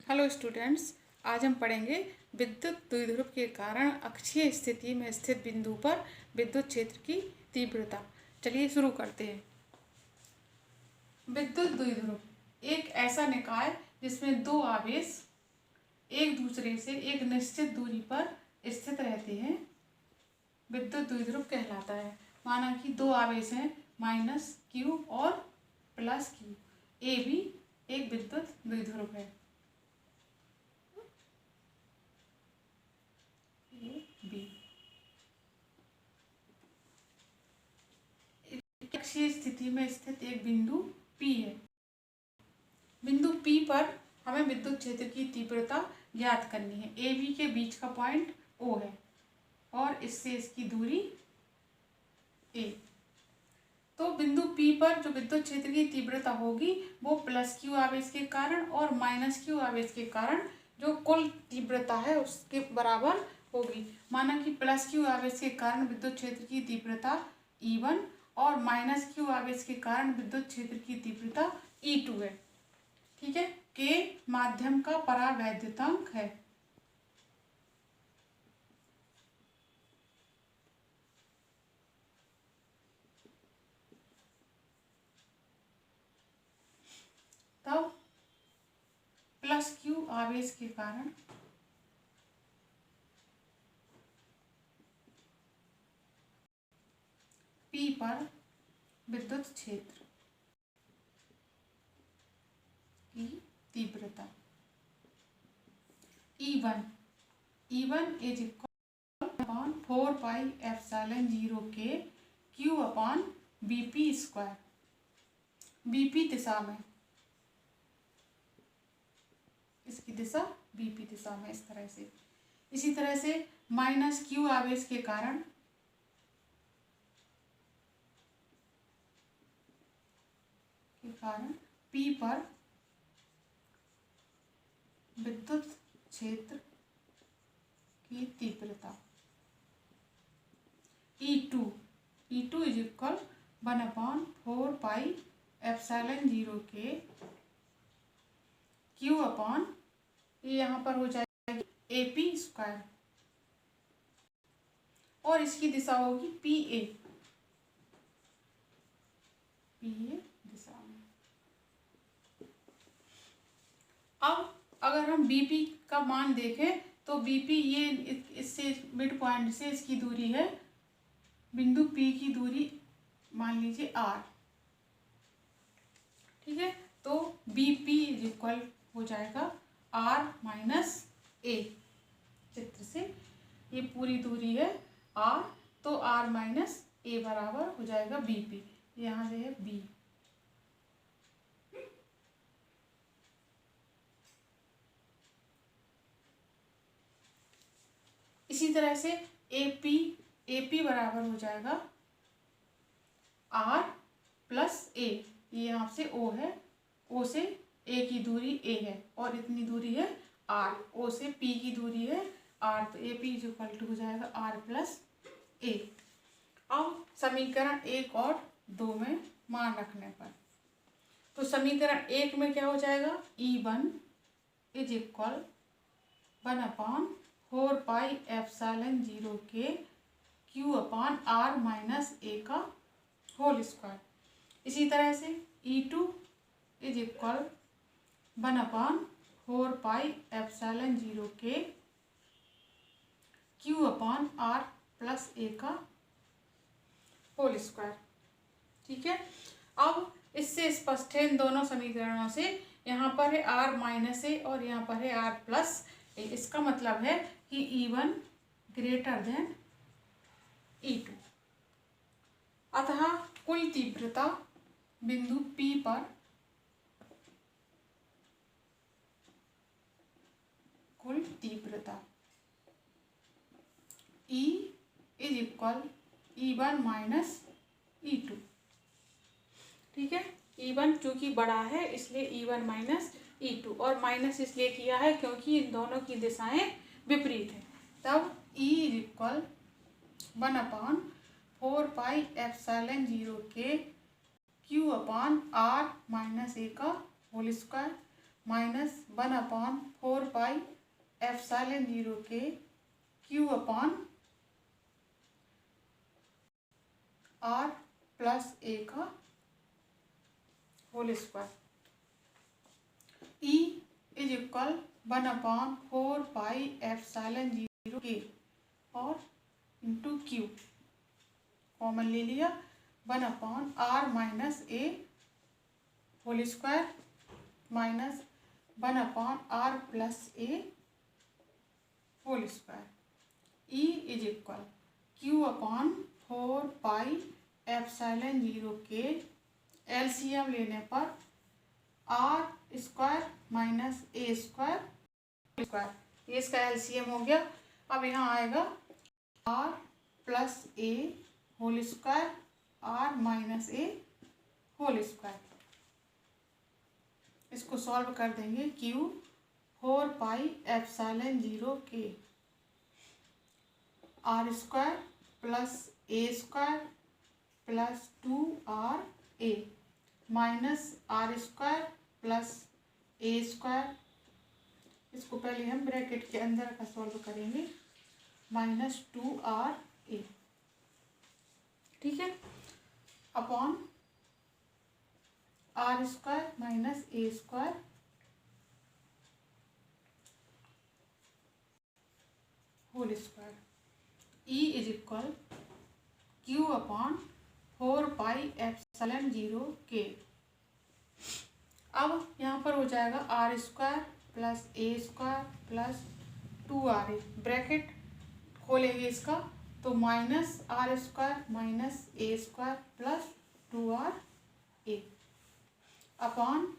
Hello students, आज हम पढ़ेंगे विद्युत द्विध्रुव के कारण अक्षीय स्थिति में स्थित बिंदु पर विद्युत क्षेत्र की तीव्रता। चलिए शुरू करते हैं। विद्युत द्विध्रुव एक ऐसा निकाय जिसमें दो आवेश एक दूसरे से एक निश्चित दूरी पर स्थित रहते हैं विद्युत द्विध्रुव कहलाता है। माना कि दो आवेश हैं -q और +q। ए भी एक विद्युत द्विध्रुव है। बी अक्षीय स्थिति में स्थित एक बिंदु P है। बिंदु P पर हमें विद्युत क्षेत्र की तीव्रता ज्ञात करनी है। ए बी के बीच का पॉइंट O है और इससे इसकी दूरी A। तो बिंदु P पर जो विद्युत क्षेत्र की तीव्रता होगी वो +q आवेश के कारण और -q आवेश के कारण जो कुल तीव्रता है उसके बराबर होगी। माना कि +q आवेश के कारण विद्युत क्षेत्र की तीव्रता E1 और -q आवेश के कारण विद्युत क्षेत्र की तीव्रता E2 है। ठीक है, K माध्यम का परावैद्युतांक है। तब +q आवेश के कारण P पर विद्युत क्षेत्र की तीव्रता E1 is equal upon 4πε0K Q upon BP²। BP दिशा में, इसकी दिशा BP दिशा में इस तरह से। इसी तरह से -q आवेश के कारण P पर विद्युत क्षेत्र की तीव्रता E2 is equal 1/4πε0K Q upon ये यहाँ पर हो जाएगी AP² और इसकी दिशा होगी PA दिशा में। अब अगर हम BP का मान देखें तो BP ये इससे मिड पॉइंट से इसकी दूरी है, बिंदु P की दूरी मान लीजिए R। ठीक है, तो BP इज इक्वल हो जाएगा R - A। चित्र से ये पूरी दूरी है R, तो R - A बराबर हो जाएगा BP। यहाँ से है B। इसी तरह से AP बराबर हो जाएगा R + A। ये यहाँ से O है, O से A की दूरी A है और इतनी दूरी है R। O से P की दूरी है R, तो AP इज इक्वल टू हो जाएगा R + A। अब समीकरण 1 और 2 में मान रखने पर, तो समीकरण 1 में क्या हो जाएगा, E1 is equal 1/4πε0K Q upon R - A का होल स्क्वायर। इसी तरह से E2 is equal 1/4πε0K Q upon R + A का होल स्क्वायर। ठीक है, अब इससे स्पष्ट है इन दोनों समीकरणों से, यहाँ पर है R - A और यहाँ पर है R + A। इसका मतलब है कि E1 ग्रेटर देन E2। अतः कुल तीव्रता बिंदु P पर कुल तीव्रता E is equal E1 - E2। ठीक है, E1 चूंकि बड़ा है इसलिए E1 - E2 और माइनस इसलिए किया है क्योंकि इन दोनों की दिशाएं विपरीत है। तब E is equal 1/4πε0K Q upon R - A का होल स्क्वायर माइनस 1/4 एप्सिलॉन 0 के Q upon R plus A का whole square. E is equal 1/4 epsilon 0 के और इंटू Q कॉमन ले लिया 1/R minus A whole square minus 1/R plus A whole square. E is equal Q upon 4 epsilon 0 के LCM लेने पर R square minus A square, ये इसका LCM हो गया। अब यहाँ आएगा R plus A whole square R minus A whole square. इसको सॉल्व कर देंगे। Q 4 एप्सिलॉन 0 के R square plus A square plus 2RA minus R square plus A square, इसको पहले हम ब्रैकेट के अंदर का सॉल्व करेंगे, माइनस 2RA, ठीक है, upon R square minus A square whole square. E is equal Q upon 4 epsilon 0 के। अब यहाँ पर हो जाएगा R square plus A square plus 2RA, bracket खोलेंगे इसका तो minus R square minus A square plus 2RA upon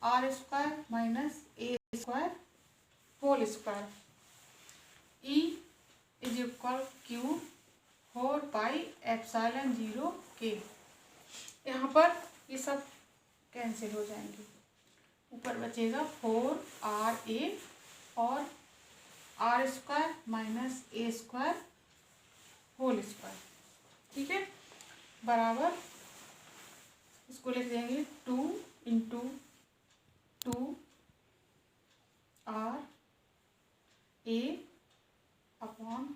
R square minus A square whole square. E is equal Q 4 epsilon 0 के। यहाँ पर ये सब कैंसिल हो जाएंगे, ऊपर बचेगा 4RA और R square minus A square whole square, ठीक है, बराबर इसको लिख देंगे 2 इंटू 2RA अपॉन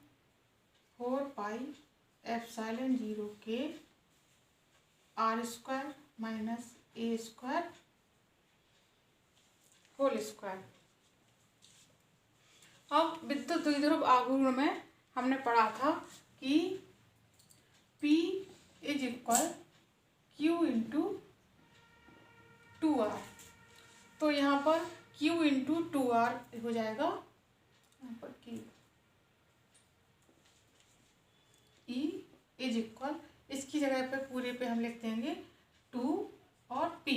4 एप्सिलॉन 0 के R square minus A square whole square. अब विद्युत द्विध्रुव आघूर्ण में हमने पढ़ा था कि P is equal Q into 2R, तो यहाँ पर Q इंटू 2R हो जाएगा, यहाँ पर Q E इज इक्वल, इसकी जगह पे पूरे पे हम लिख देंगे 2 और P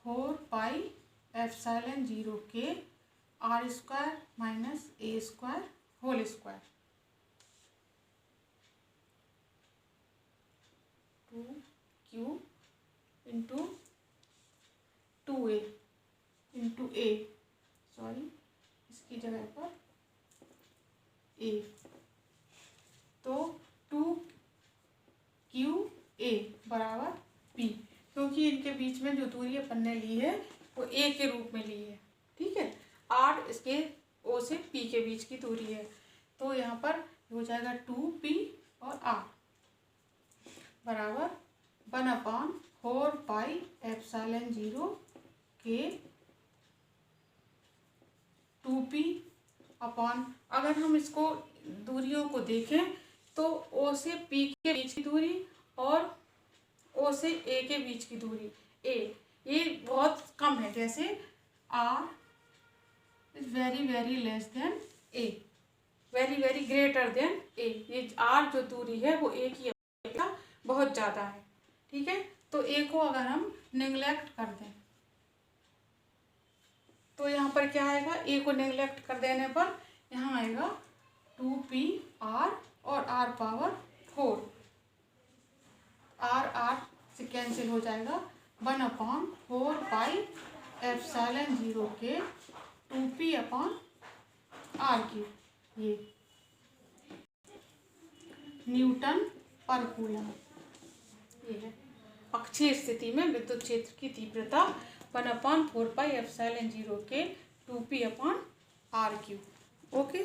4 एप्सिलॉन 0 के R square minus A square whole square, 2Q into 2A into A, sorry इसकी जगह पर A, तो 2QA बराबर P, क्योंकि इनके बीच में जो दूरी अपन ने ली है वो A के रूप में ली है, ठीक है, R इसके O से P के बीच की दूरी है, तो यहाँ पर हो जाएगा 2P और R बराबर 1/4 एप्सिलॉन 0 के 2P अपॉन, अगर हम इसको दूरियों को देखें तो O से P के बीच की दूरी और O से A के बीच की दूरी A, ये बहुत कम है, जैसे R is very very less than A, very very greater than A, ये R जो दूरी है वो A की अपेक्षा बहुत ज़्यादा है, ठीक है, तो A को अगर हम नेग्लेक्ट कर दें तो यहाँ पर क्या आएगा, A को नेग्लेक्ट कर देने पर यहाँ आएगा 2PR और R पावर 4, R से कैंसिल हो जाएगा, 1/4 एप्सिलॉन 0 के 2P अपॉन R की, ये न्यूटन पर कूलम, ये है अक्षीय स्थिति में विद्युत क्षेत्र की तीव्रता 1/4 पाई एप्सिलॉन 0 के 2p/r क्यूब। ओके।